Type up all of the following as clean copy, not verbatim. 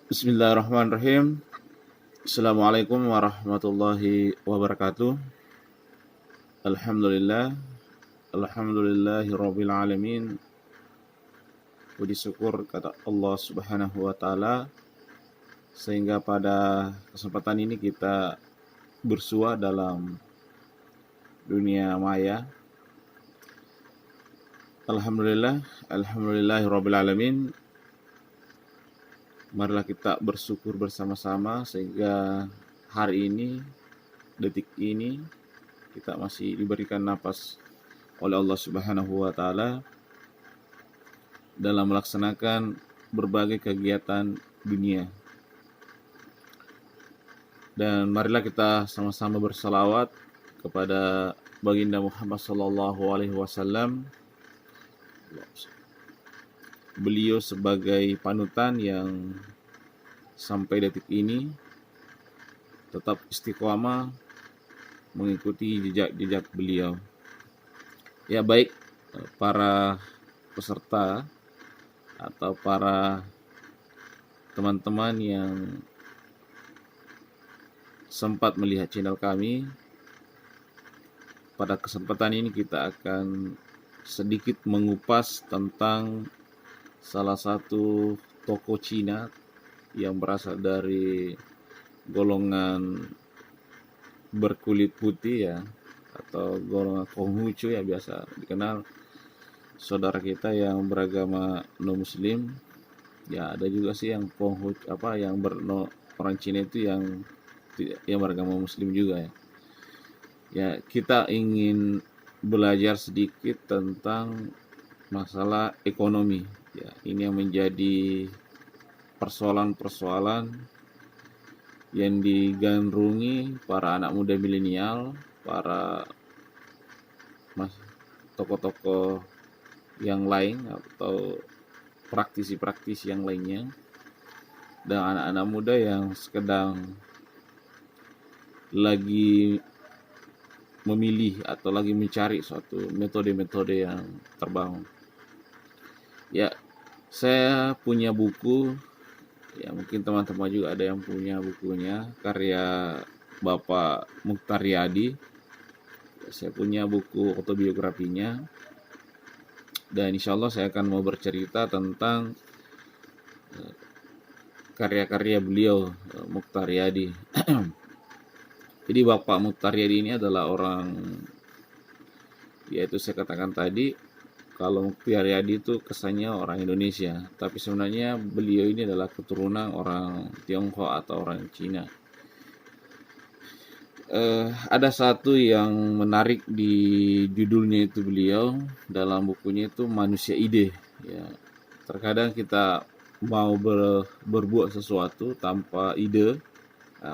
Bismillahirrahmanirrahim. Assalamualaikum warahmatullahi wabarakatuh. Alhamdulillah, alhamdulillahirabbil alamin. Puji syukur kata Allah Subhanahu wa taala sehingga pada kesempatan ini kita bersua dalam dunia maya. Alhamdulillahirabbil alamin. Marilah kita bersyukur bersama-sama sehingga hari ini, detik ini kita masih diberikan napas oleh Allah Subhanahu wa taala dalam melaksanakan berbagai kegiatan dunia. Dan marilah kita sama-sama bersalawat kepada baginda Muhammad sallallahu alaihi wasallam. Beliau sebagai panutan yang sampai detik ini tetap istiqomah mengikuti jejak-jejak beliau. Ya, baik para peserta atau para teman-teman yang sempat melihat channel kami, pada kesempatan ini kita akan sedikit mengupas tentang salah satu tokoh Cina yang berasal dari golongan berkulit putih ya, atau golongan Konghucu ya, biasa dikenal saudara kita yang beragama non muslim. Ya, ada juga sih yang Konghucu yang orang Cina itu yang beragama muslim juga ya. Ya, kita ingin belajar sedikit tentang masalah ekonomi. Ya, ini yang menjadi persoalan-persoalan yang digandrungi para anak muda milenial, para tokoh-tokoh yang lain atau praktisi-praktisi yang lainnya, dan anak-anak muda yang sedang lagi memilih atau lagi mencari suatu metode-metode yang terbangun. Ya, saya punya buku, ya mungkin teman-teman juga ada yang punya bukunya, karya Bapak Mukhtar Riyadi. Saya punya buku autobiografinya, dan insya Allah saya akan mau bercerita tentang karya-karya beliau, Mukhtar Riyadi. Jadi Bapak Mukhtar Riyadi ini adalah orang, yaitu saya katakan tadi, kalau Mukhtar Riyadi itu kesannya orang Indonesia, tapi sebenarnya beliau ini adalah keturunan orang Tionghoa atau orang Cina. Ada satu yang menarik di judulnya itu beliau dalam bukunya itu Manusia Ide. Ya, terkadang kita mau berbuat sesuatu tanpa ide,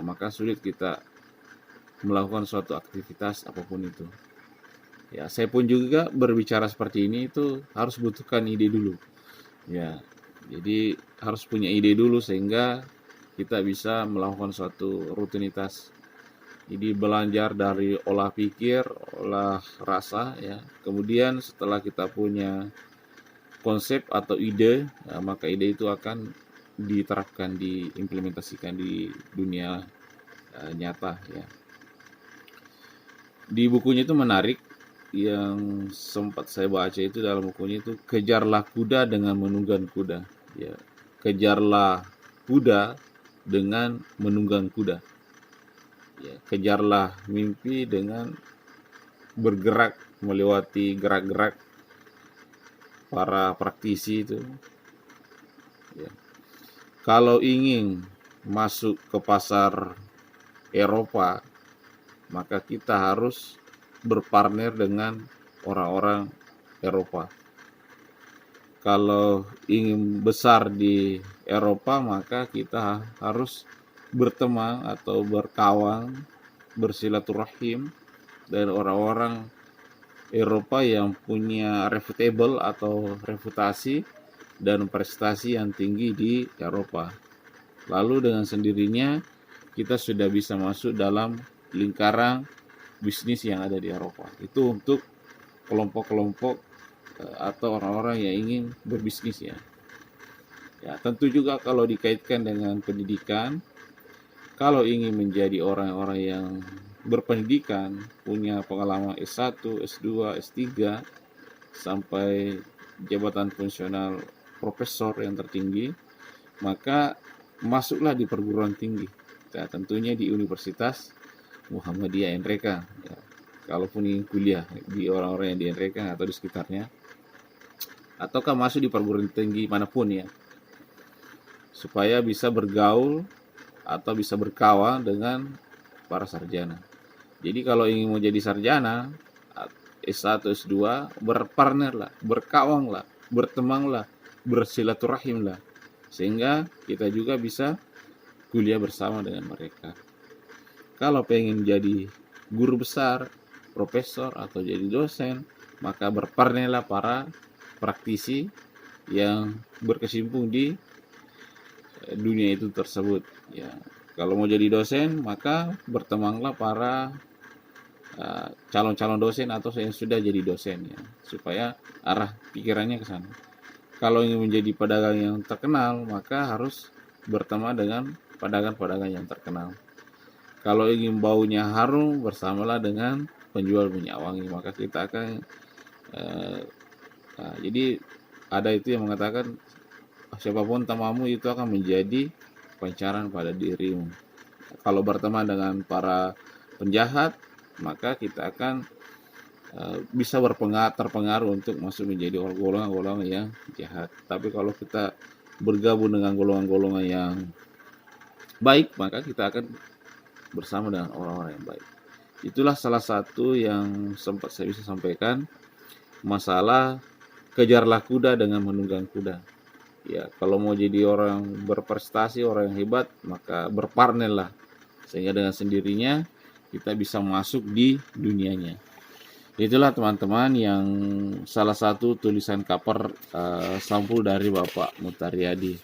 maka sulit kita melakukan suatu aktivitas apapun itu. Ya, saya pun juga berbicara seperti ini itu harus butuhkan ide dulu. Ya, jadi harus punya ide dulu sehingga kita bisa melakukan suatu rutinitas. Jadi belajar dari olah pikir, olah rasa ya. Kemudian setelah kita punya konsep atau ide, ya, maka ide itu akan diterapkan, diimplementasikan di dunia nyata ya. Di bukunya itu menarik, yang sempat saya baca itu dalam bukunya itu, kejarlah kuda dengan menunggang kuda ya, kejarlah kuda dengan menunggang kuda ya, kejarlah mimpi dengan bergerak melewati gerak-gerak para praktisi itu ya. Kalau ingin masuk ke pasar Eropa, maka kita harus berpartner dengan orang-orang Eropa. Kalau ingin besar di Eropa, maka kita harus berteman atau berkawan, bersilaturahim dari orang-orang Eropa yang punya reputable atau reputasi dan prestasi yang tinggi di Eropa. Lalu dengan sendirinya kita sudah bisa masuk dalam lingkaran bisnis yang ada di Eropa. Itu untuk kelompok-kelompok atau orang-orang yang ingin berbisnis ya. Ya, tentu juga kalau dikaitkan dengan pendidikan, kalau ingin menjadi orang-orang yang berpendidikan, punya pengalaman S1, S2, S3, sampai jabatan fungsional profesor yang tertinggi, maka masuklah di perguruan tinggi. Ya, tentunya di Universitas Muhammadiyah NRK. Ya, kalaupun ingin kuliah di orang-orang yang di NRK atau di sekitarnya, ataukah masuk di perguruan tinggi manapun ya, supaya bisa bergaul atau bisa berkawan dengan para sarjana. Jadi kalau ingin mau jadi sarjana, S1, S2, berpartner lah, berkawan lah, berteman lah, bersilaturahim lah. Sehingga kita juga bisa kuliah bersama dengan mereka. Kalau pengen jadi guru besar, profesor, atau jadi dosen, maka berpartner lah para praktisi yang berkecimpung di dunia itu tersebut. Ya, kalau mau jadi dosen, maka bertemanlah para calon-calon dosen atau yang sudah jadi dosen ya, supaya arah pikirannya ke sana. Kalau ingin menjadi pedagang yang terkenal, maka harus berteman dengan pedagang-pedagang yang terkenal. Kalau ingin baunya harum, bersamalah dengan penjual minyak wangi, maka kita akan jadi ada itu yang mengatakan siapapun temamu itu akan menjadi pancaran pada dirimu. Kalau berteman dengan para penjahat, maka kita akan bisa terpengaruh untuk masuk menjadi golongan-golongan yang jahat. Tapi kalau kita bergabung dengan golongan-golongan yang baik, maka kita akan bersama dengan orang-orang yang baik. Itulah salah satu yang sempat saya bisa sampaikan, masalah kejarlah kuda dengan menunggang kuda. Ya, kalau mau jadi orang berprestasi, orang yang hebat, maka berpartner lah, sehingga dengan sendirinya kita bisa masuk di dunianya. Itulah teman-teman yang salah satu tulisan cover sampul dari Bapak Mutharyadi.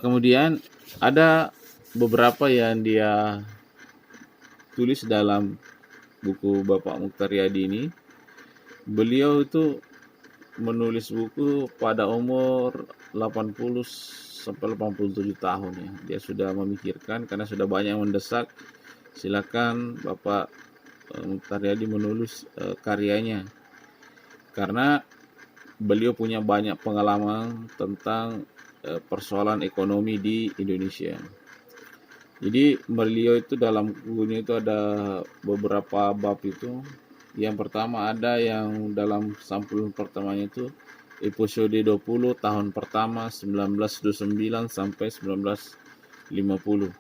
Kemudian ada beberapa yang dia tulis dalam buku Bapak Mutharyadi ini. Beliau itu menulis buku pada umur 80 sampai 87 tahun ya. Dia sudah memikirkan karena sudah banyak yang mendesak. Silakan Bapak Mutharyadi menulis karyanya. Karena beliau punya banyak pengalaman tentang persoalan ekonomi di Indonesia. Jadi beliau itu dalam bukunya itu ada beberapa bab itu. Yang pertama ada yang dalam sampul pertamanya itu episode 20 tahun pertama 1929 sampai 1950.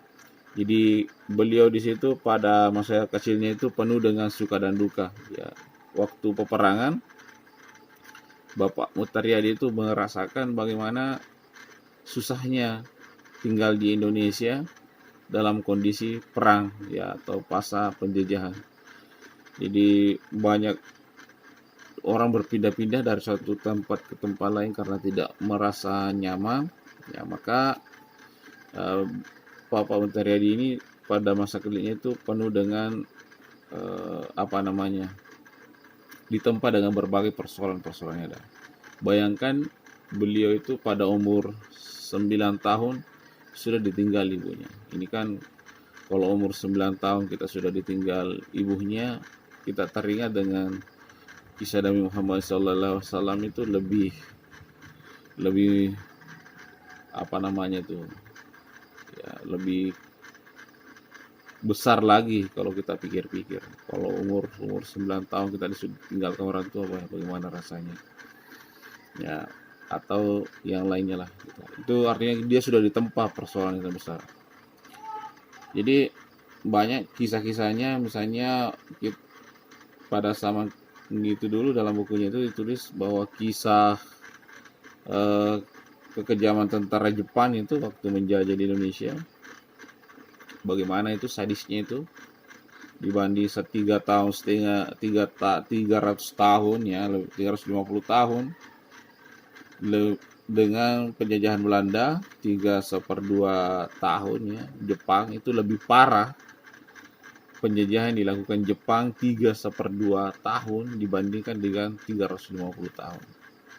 Jadi beliau di situ pada masa kecilnya itu penuh dengan suka dan duka. Ya, waktu peperangan Bapak Mutharyadi itu merasakan bagaimana susahnya tinggal di Indonesia dalam kondisi perang ya atau pasca penjajahan. Jadi banyak orang berpindah-pindah dari suatu tempat ke tempat lain karena tidak merasa nyaman. Ya, maka Bapak Mutharyadi ini pada masa kecilnya itu penuh dengan ditempa dengan berbagai persoalan-persoalan yang ada. Bayangkan beliau itu pada umur 9 tahun sudah ditinggal ibunya. Ini kan kalau umur 9 tahun kita sudah ditinggal ibunya, kita teringat dengan kisah Nabi Muhammad SAW itu lebih lebih besar lagi kalau kita pikir-pikir. Kalau umur 9 tahun kita ditinggalkan orang tua, bagaimana rasanya? Ya, atau yang lainnya lah. Itu artinya dia sudah ditempa persoalan yang besar. Jadi banyak kisah-kisahnya, misalnya pada zaman itu dulu dalam bukunya itu ditulis bahwa kisah kekejaman tentara Jepang itu waktu menjajah di Indonesia, bagaimana itu sadisnya itu dibanding 300 tahun ya, 350 tahun dengan penjajahan Belanda 3/2 tahun ya. Jepang itu lebih parah penjajahan yang dilakukan Jepang 3/2 tahun dibandingkan dengan 350 tahun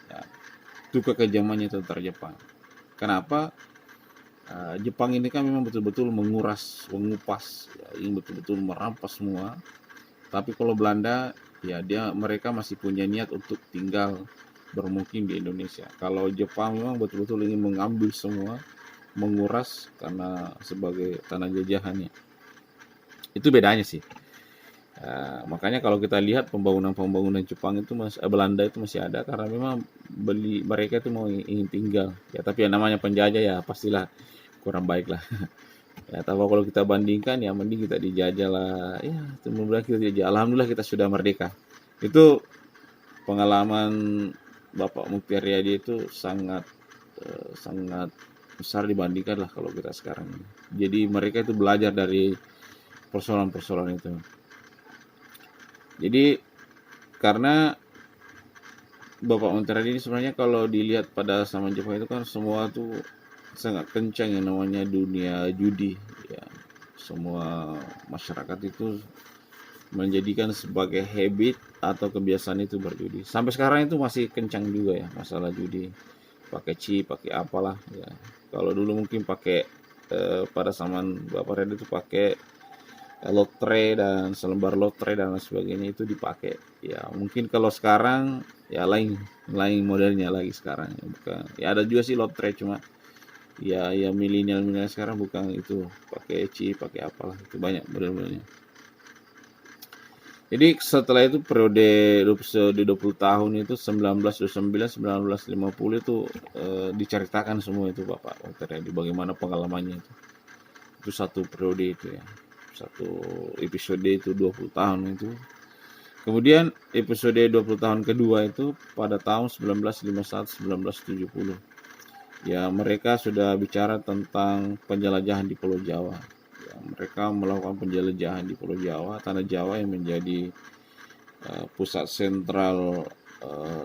ya. itu kekejamannya tentara Jepang. Kenapa? Jepang ini kan memang betul-betul menguras, mengupas, ya, ingin betul-betul merampas semua. Tapi kalau Belanda, ya mereka masih punya niat untuk tinggal bermukim di Indonesia. Kalau Jepang memang betul-betul ingin mengambil semua, menguras karena sebagai tanah jajahannya. Itu bedanya sih. Makanya kalau kita lihat pembangunan Jepang itu Belanda itu masih ada karena memang mereka itu mau ingin tinggal. Ya tapi yang namanya penjajah ya pastilah kurang baik lah. Ya tapi kalau kita bandingkan ya mending kita dijajah lah. Ya kemudian kita dijajah. Alhamdulillah kita sudah merdeka. Itu pengalaman Bapak Mukti Haryadi itu sangat sangat besar dibandingkan lah kalau kita sekarang. Jadi mereka itu belajar dari persoalan-persoalan itu. Jadi karena Bapak Menteri ini sebenarnya kalau dilihat pada zaman Jepang itu kan semua tuh sangat kencang yang namanya dunia judi ya. Semua masyarakat itu menjadikan sebagai habit atau kebiasaan itu berjudi. Sampai sekarang itu masih kencang juga ya masalah judi. Pakai chip, pakai apalah ya. Kalau dulu mungkin pakai pada zaman Bapak Red itu pakai lotre dan selembar lotre dan lain sebagainya itu dipakai. Ya mungkin kalau sekarang ya lain modelnya lagi sekarang ya, bukan. Ya ada juga sih lotre cuma ya milenial sekarang bukan itu pakai chip, pakai apalah itu banyak model-modelnya. Jadi setelah itu periode 20 tahun itu 1929 1950 itu diceritakan semua itu Bapak Tadi bagaimana pengalamannya itu satu periode itu ya. Satu episode itu 20 tahun itu. Kemudian episode 20 tahun kedua itu pada tahun 1951-1970. Ya, mereka sudah bicara tentang penjelajahan di Pulau Jawa. Ya, mereka melakukan penjelajahan di Pulau Jawa, tanah Jawa yang menjadi pusat sentral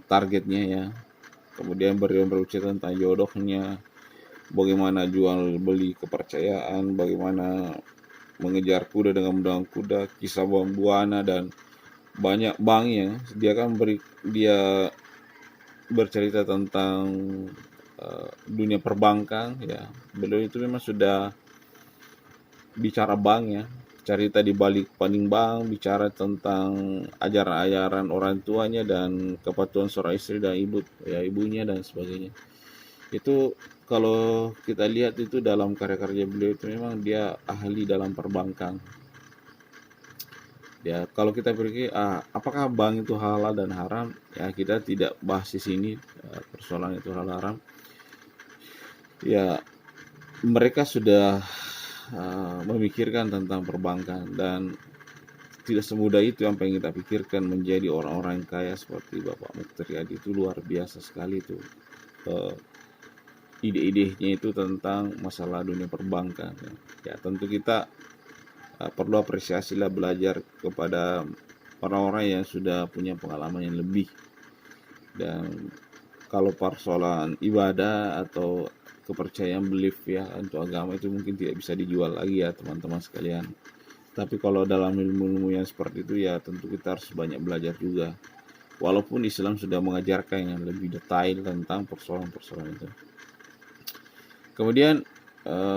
targetnya ya. Kemudian berbicara tentang jodohnya, bagaimana jual beli kepercayaan, bagaimana mengejar kuda dengan mendorong kuda, kisah Buana dan banyak banknya. Dia bercerita tentang dunia perbankan ya. Beliau itu memang sudah bicara bank ya, cerita di balik paning bank, bicara tentang ajaran-ajaran orang tuanya dan kepatuhan seorang istri dan ibunya dan sebagainya. Itu kalau kita lihat itu dalam karya-karya beliau itu memang dia ahli dalam perbankan. Ya, kalau kita pikir apakah bank itu halal dan haram? Ya, kita tidak bahas di sini persoalan itu halal haram. Ya, mereka sudah memikirkan tentang perbankan dan tidak semudah itu yang pengen kita pikirkan menjadi orang-orang yang kaya seperti Bapak Mukti Haryadi itu luar biasa sekali itu. Ide-idenya itu tentang masalah dunia perbankan. Ya tentu kita perlu apresiasi lah belajar kepada orang-orang yang sudah punya pengalaman yang lebih. Dan kalau persoalan ibadah atau kepercayaan belief ya untuk agama itu mungkin tidak bisa dijual lagi ya teman-teman sekalian. Tapi kalau dalam ilmu-ilmu yang seperti itu ya tentu kita harus banyak belajar juga. Walaupun Islam sudah mengajarkan yang lebih detail tentang persoalan-persoalan itu. Kemudian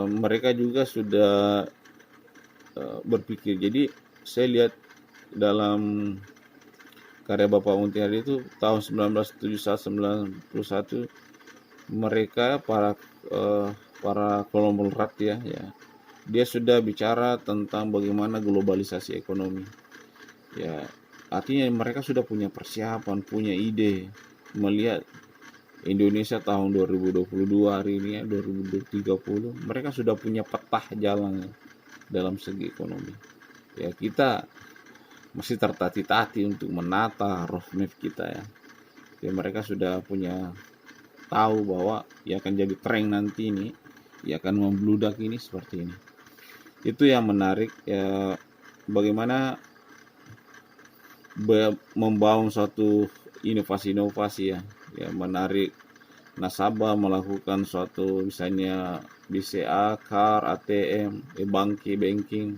mereka juga sudah berpikir. Jadi saya lihat dalam karya Bapak Mukti Haryadi itu tahun 1971-91 mereka para konglomerat ya dia sudah bicara tentang bagaimana globalisasi ekonomi. Ya artinya mereka sudah punya persiapan, punya ide melihat Indonesia tahun 2022 hari ini ya 2030 mereka sudah punya peta jalan dalam segi ekonomi. Ya kita masih tertati-tati untuk menata roadmap kita ya. Ya mereka sudah punya tahu bahwa ya akan jadi tren nanti ini, ya akan membludak ini seperti ini. Itu yang menarik ya bagaimana membangun suatu inovasi-inovasi ya menarik nasabah melakukan suatu misalnya BCA, CAR, ATM, banking,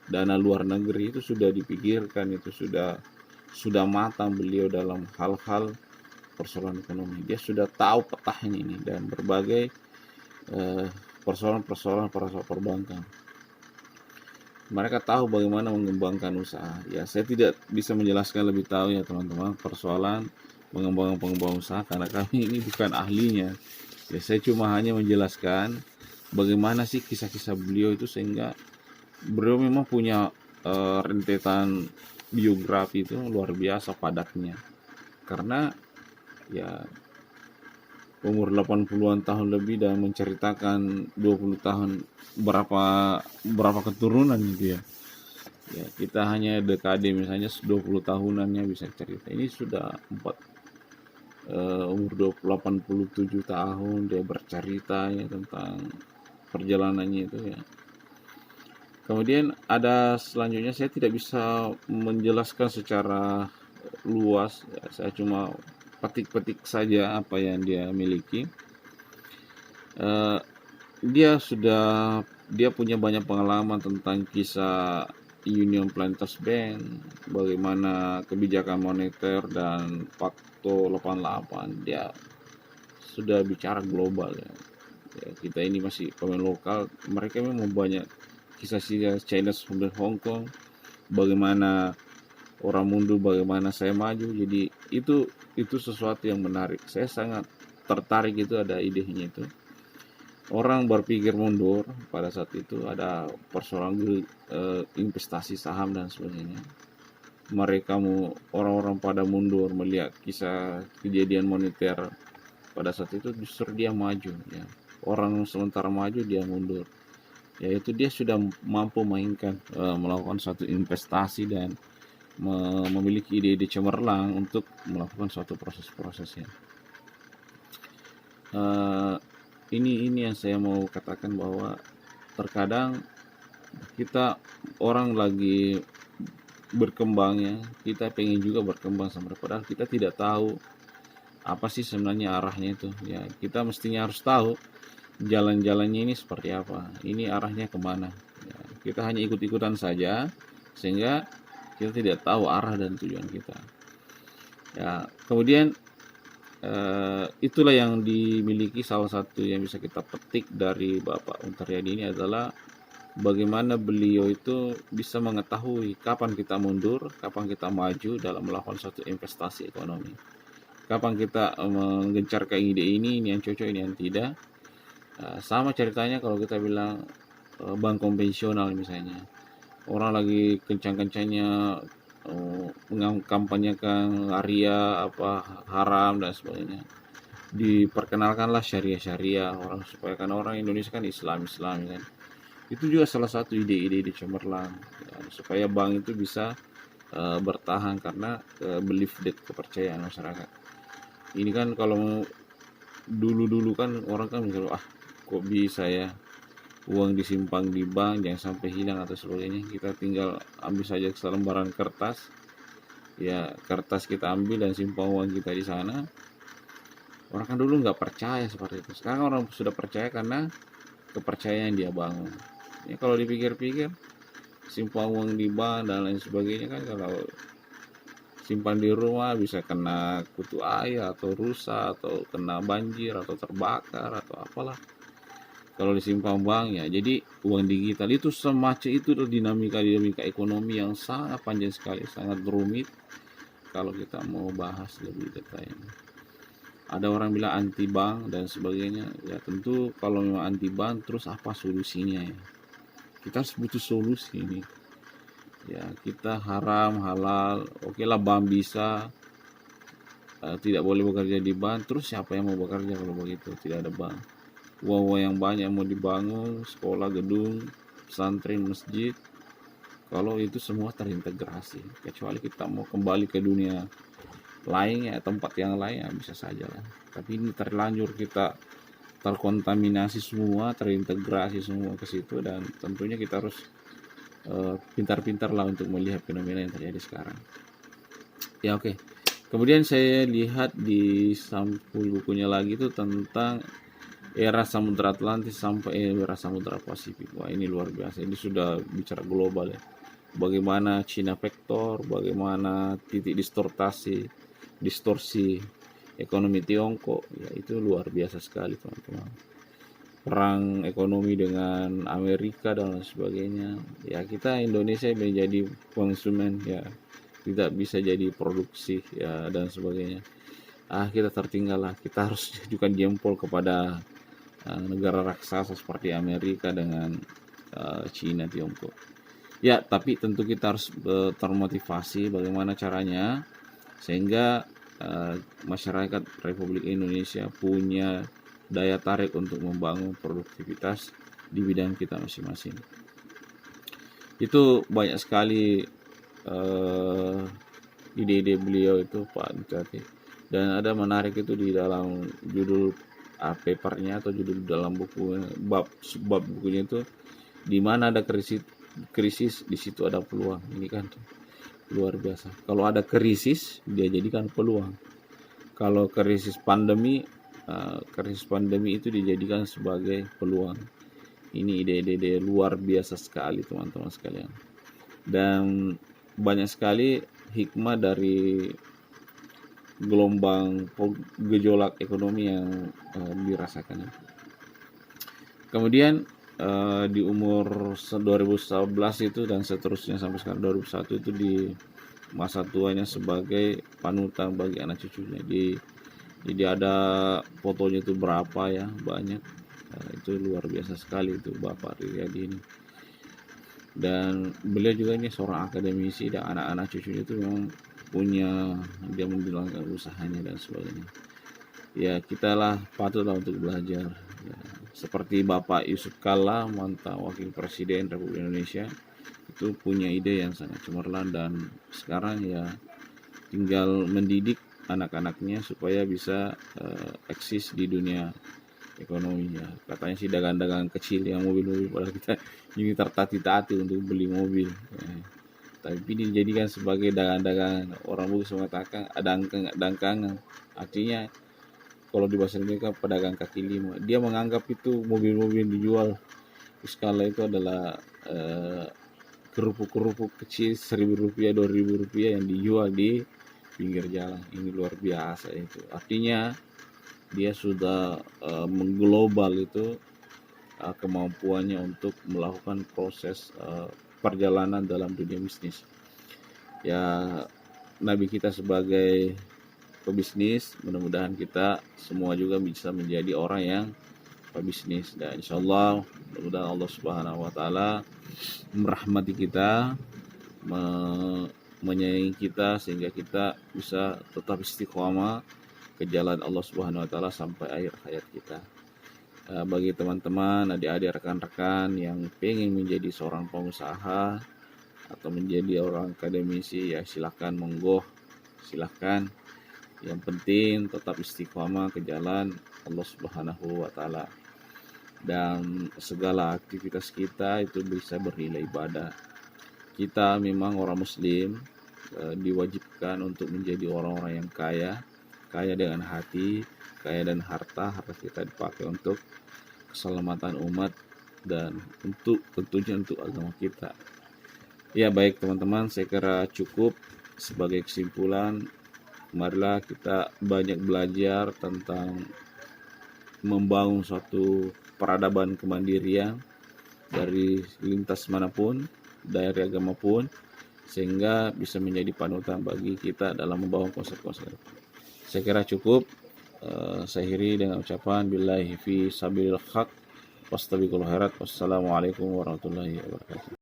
dana luar negeri itu sudah dipikirkan, itu sudah matang beliau dalam hal-hal persoalan ekonomi. Dia sudah tahu petahnya ini dan berbagai persoalan perbankan. Mereka tahu bagaimana mengembangkan usaha. Ya, saya tidak bisa menjelaskan lebih tahu ya teman-teman persoalan pengembangan usaha karena kami ini bukan ahlinya. Ya, saya cuma hanya menjelaskan bagaimana sih kisah-kisah beliau itu sehingga beliau memang punya rentetan biografi itu luar biasa padatnya. Karena ya umur 80-an tahun lebih dan menceritakan 20 tahun berapa keturunan gitu ya. Ya, kita hanya dekade misalnya 20 tahunannya bisa cerita. Ini sudah umur 87 tahun dia bercerita ya tentang perjalanannya itu ya. Kemudian ada selanjutnya saya tidak bisa menjelaskan secara luas ya, saya cuma petik-petik saja apa yang dia miliki. Dia punya banyak pengalaman tentang kisah Union Planters Bank, bagaimana kebijakan moneter dan Pakto 88. Dia sudah bicara global ya. Kita ini masih pemain lokal, mereka memang banyak kisah-kisah China sampai Hong Kong, bagaimana orang mundur, bagaimana saya maju. Jadi itu sesuatu yang menarik. Saya sangat tertarik, itu ada idenya itu. Orang berpikir mundur pada saat itu, ada persoalan investasi saham dan sebagainya. Mereka orang-orang pada mundur melihat kisah kejadian moneter pada saat itu, justru dia maju ya. Orang sementara maju dia mundur. Yaitu dia sudah mampu melakukan suatu investasi dan memiliki ide-ide cemerlang untuk melakukan suatu proses-prosesnya. Ini yang saya mau katakan, bahwa terkadang kita orang lagi berkembang ya, kita pengen juga berkembang sama, padahal kita tidak tahu apa sih sebenarnya arahnya itu ya. Kita mestinya harus tahu jalan-jalannya ini seperti apa, ini arahnya kemana ya. Kita hanya ikut-ikutan saja sehingga kita tidak tahu arah dan tujuan kita ya. Kemudian itulah yang dimiliki, salah satu yang bisa kita petik dari Bapak Untaryadi ini adalah bagaimana beliau itu bisa mengetahui kapan kita mundur, kapan kita maju dalam melakukan suatu investasi ekonomi, kapan kita menggencarkan ide ini yang cocok, ini yang tidak. Sama ceritanya kalau kita bilang bank konvensional misalnya, orang lagi kencang-kencangnya mengkampanyekan waria haram dan sebagainya, diperkenalkanlah syariah orang, supaya kan orang Indonesia kan Islam kan. Itu juga salah satu ide-ide cemerlang ya, supaya bank itu bisa bertahan karena belief that, kepercayaan masyarakat. Ini kan kalau dulu kan orang kan misalnya kok bisa ya uang disimpan di bank jangan sampai hilang atau sebagainya, kita tinggal ambil saja selembaran kertas ya, kertas kita ambil dan simpan uang kita di sana. Orang kan dulu nggak percaya seperti itu, sekarang orang sudah percaya karena kepercayaan dia bangun ya. Kalau dipikir-pikir, simpan uang di bank dan lain sebagainya kan, kalau simpan di rumah bisa kena kutu air atau rusak atau kena banjir atau terbakar atau apalah. Kalau disimpan bank ya, jadi uang digital itu semacam itu, dinamika ekonomi yang sangat panjang sekali, sangat rumit kalau kita mau bahas lebih detail. Ada orang bilang anti bank dan sebagainya ya, tentu kalau memang anti bank terus apa solusinya ya, kita harus butuh solusi ini ya. Kita haram halal, oke lah bank bisa, tidak boleh bekerja di bank, terus siapa yang mau bekerja kalau begitu tidak ada bank? Uang yang banyak mau dibangun sekolah, gedung, pesantren, masjid, kalau itu semua terintegrasi. Kecuali kita mau kembali ke dunia lain ya, tempat yang lain ya bisa saja lah. Tapi ini terlanjur kita terkontaminasi semua, terintegrasi semua ke situ, dan tentunya kita harus pintar-pintar lah untuk melihat fenomena yang terjadi sekarang ya. Oke. Kemudian saya lihat di sampul bukunya lagi itu tentang era Samudra Atlantis sampai era Samudra Pasifik. Wah, ini luar biasa. Ini sudah bicara global ya. Bagaimana China vektor, bagaimana titik distorsi ekonomi Tiongkok, ya itu luar biasa sekali teman-teman. Perang ekonomi dengan Amerika dan lain sebagainya, ya kita Indonesia menjadi konsumen, ya tidak bisa jadi produksi ya dan sebagainya. Kita tertinggal lah. Kita harus tunjukkan jempol kepada negara raksasa seperti Amerika dengan Cina, Tiongkok. Ya, tapi tentu kita harus termotivasi bagaimana caranya sehingga masyarakat Republik Indonesia punya daya tarik untuk membangun produktivitas di bidang kita masing-masing. Itu banyak sekali ide-ide beliau itu Pak Bupati. Dan ada menarik itu di dalam judul papernya atau judul dalam buku bab bukunya itu, di mana ada krisis di situ ada peluang. Ini kan luar biasa. Kalau ada krisis dia jadikan peluang. Kalau krisis pandemi itu dijadikan sebagai peluang. Ini ide-ide luar biasa sekali teman-teman sekalian. Dan banyak sekali hikmah dari gelombang gejolak ekonomi yang dirasakan. Kemudian di umur 2011 itu dan seterusnya sampai sekarang 2001 itu di masa tuanya sebagai panutan bagi anak cucunya. Jadi ada fotonya itu berapa ya, banyak. Itu luar biasa sekali itu Bapak Riyadi ini. Dan beliau juga ini seorang akademisi dan anak-anak cucunya itu memang dia menjalankan usahanya dan sebagainya. Ya kita lah patutlah untuk belajar. Ya, seperti Bapak Yusuf Kalla, mantan Wakil Presiden Republik Indonesia, itu punya ide yang sangat cemerlang dan sekarang ya tinggal mendidik anak-anaknya supaya bisa eksis di dunia ekonomi. Ya katanya sih dagang-dagang kecil yang mobil-mobil, padahal kita ini tertati-tati untuk beli mobil ya. Tapi dijadikan sebagai dagang-dagang. Orang Bugis mengatakan dangkangan, artinya kalau di bahasa Indonesia pedagang kaki lima. Dia menganggap itu mobil-mobil yang dijual di skala itu adalah kerupuk-kerupuk kecil Rp1.000, Rp2.000 yang dijual di pinggir jalan. Ini luar biasa itu. Artinya dia sudah mengglobal itu kemampuannya untuk melakukan proses perjalanan dalam dunia bisnis. Ya Nabi kita sebagai pebisnis, mudah-mudahan kita semua juga bisa menjadi orang yang pebisnis, dan insyaallah mudah-mudahan Allah Subhanahu wa taala merahmati kita, menyayangi kita sehingga kita bisa tetap istiqomah ke jalan Allah Subhanahu wa taala sampai akhir hayat kita. Bagi teman-teman, adik-adik, rekan-rekan yang pengen menjadi seorang pengusaha atau menjadi orang akademisi, ya silahkan, monggo, silahkan. Yang penting tetap istiqomah ke jalan Allah Subhanahu wa taala. Dan segala aktivitas kita itu bisa bernilai ibadah. Kita memang orang muslim diwajibkan untuk menjadi orang-orang yang kaya dengan hati, kaya dan harta kita dipakai untuk keselamatan umat dan tentunya untuk agama kita. Ya baik teman-teman, saya kira cukup. Sebagai kesimpulan, marilah kita banyak belajar tentang membangun suatu peradaban kemandirian dari lintas manapun, dari agama pun, sehingga bisa menjadi panutan bagi kita dalam membangun konsep-konsep. Saya kira cukup. Saya akhiri dengan ucapan billahi fi sabilil haq wastabiqul khairat. Wassalamualaikum warahmatullahi wabarakatuh.